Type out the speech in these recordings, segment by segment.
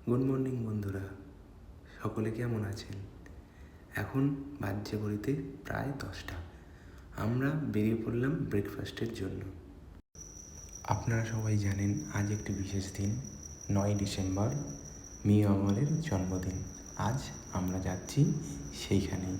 Good morning বন্ধুরা, সকলে কেমন আছেন? এখন বাজছে ঘড়িতে প্রায় 10টা। আমরা বেরিয়ে পড়লাম ব্রেকফাস্টের জন্য। আপনারা সবাই জানেন আজ একটি বিশেষ দিন, 9 ডিসেম্বর, মিয়া আমরের জন্মদিন। আজ আমরা যাচ্ছি সেইখানেই।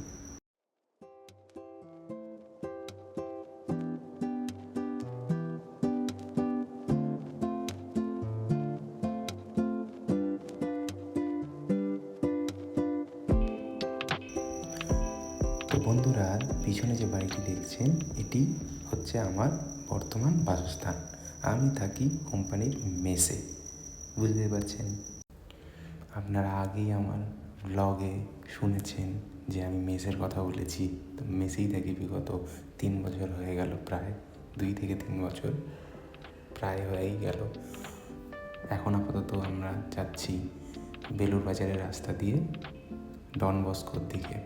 তো বন্ধুরা, পিছনে যে বাড়িটি দেখছেন এটি হচ্ছে আমার বর্তমান বাসস্থান। আমি থাকি কোম্পানির মেসে, বুঝতে পারছেন। আপনারা আগেই আমার ব্লগে শুনেছেন যে আমি মেসের কথা বলেছি। তো মেসেই থাকি বিগত 3 বছর হয়ে গেল, প্রায় 2 থেকে 3 বছর প্রায় হয়েই গেল। এখন আপাতত আমরা যাচ্ছি বেলুর বাজারের রাস্তা দিয়ে ডন বস্কোর দিকে।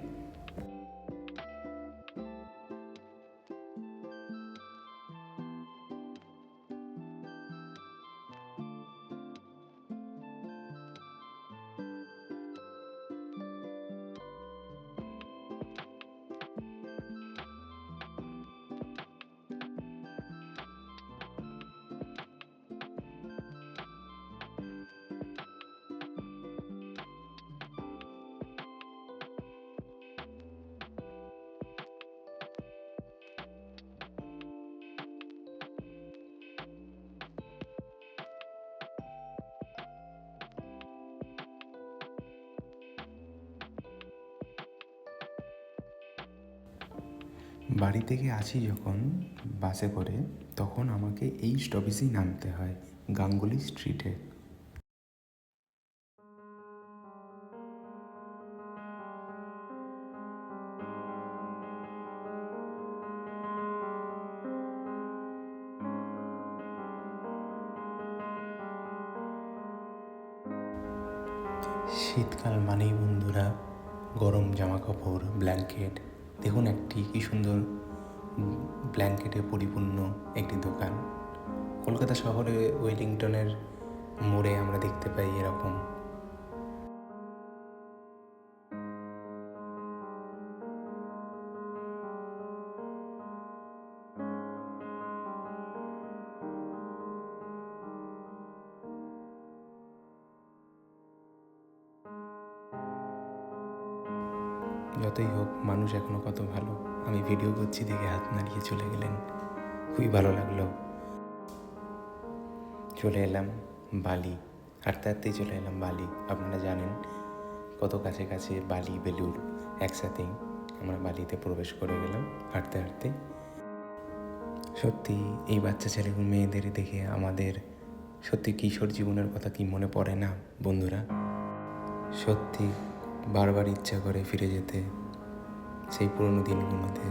বাড়ি থেকে আসি যখন বাসে করে, তখন আমাকে এই স্টপেজেই নামতে হয়, গাঙ্গুলি স্ট্রিটে। শীতকাল মানেই বন্ধুরা গরম জামা কাপড়, ব্ল্যাঙ্কেট। দেখুন একটি কি সুন্দর ব্ল্যাঙ্কেটে পরিপূর্ণ একটি দোকান। কলকাতা শহরে ওয়েলিংটনের মোড়ে আমরা দেখতে পাই এরকম। যতই হোক, মানুষ এখনো কত ভালো। আমি ভিডিও করছি দেখে হাত নাড়িয়ে চলে গেলেন, খুবই ভালো লাগলো। চলে এলাম বালি, হাঁটতে হাঁটতেই চলে এলাম বালি। আপনারা জানেন কত কাছে কাছে বালি বেলুর একসাথেই। আমরা বালিতে প্রবেশ করে গেলাম হাঁটতে হাঁটতে। সত্যি এই বাচ্চা ছেলে মেয়েদের দেখে আমাদের সত্যি কিশোর জীবনের কথা কি মনে পড়ে না বন্ধুরা? সত্যি বারবার ইচ্ছা করে ফিরে যেতে সেই পুরনো দিনগুলোতে,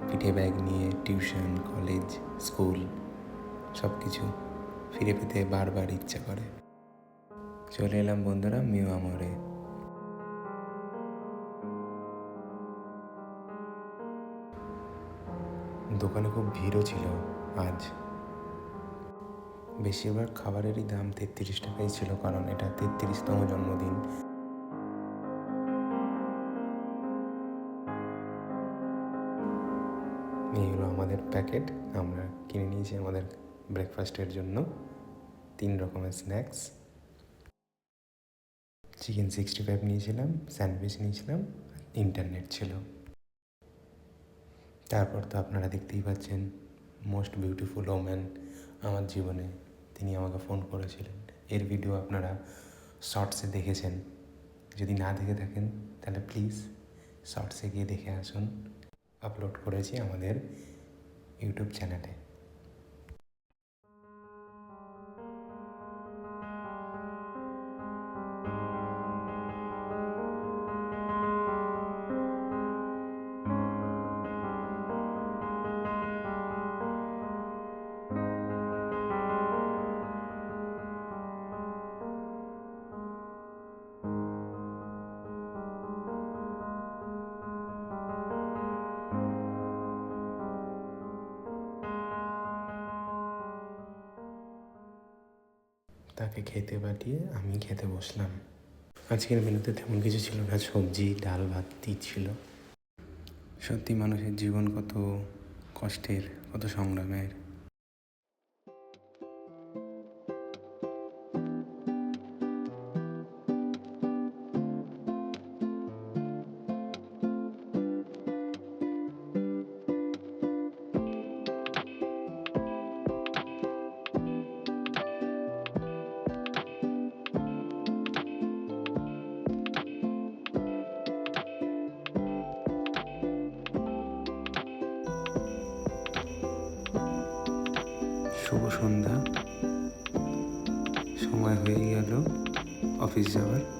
পিঠে ব্যাগ নিয়ে টিউশন, কলেজ, স্কুল সব কিছু ফিরে পেতে বারবার ইচ্ছা করে। চলে এলাম বন্ধুরা মিউ আমরে। দোকানে খুব ভিড়ও ছিল আজ। বেশিরভাগ খাবারেরই দাম 33 টাকাই ছিল, কারণ এটা 33তম জন্মদিন। এই হলো আমাদের প্যাকেট। আমরা কিনে নিয়েছি আমাদের ব্রেকফাস্টের জন্য 3 রকমের স্ন্যাক্স। চিকেন 65 নিয়েছিলাম, স্যান্ডউইচ নিয়েছিলাম, ইন্টারনেট ছিল। তারপর তো আপনারা দেখতেই পাচ্ছেন মোস্ট বিউটিফুল ওম্যান আমার জীবনে, তিনি আমাকে ফোন করেছিলেন। এর ভিডিও আপনারা শর্টসে দেখেছেন। যদি না দেখে থাকেন তাহলে প্লিজ শর্টসে গিয়ে দেখে আসুন। আপলোড করেছি আমাদের ইউটিউব চ্যানেলে। তাকে খেতে পাঠিয়ে আমি খেতে বসলাম। আজকের মেনুতে তেমন কিছু ছিল না, সবজি, ডাল, ভাত ছিল। সত্যি মানুষের জীবন কত কষ্টের, কত সংগ্রামের। শুভ সন্ধ্যা। সময় হয়ে গেল অফিস যাওয়ার।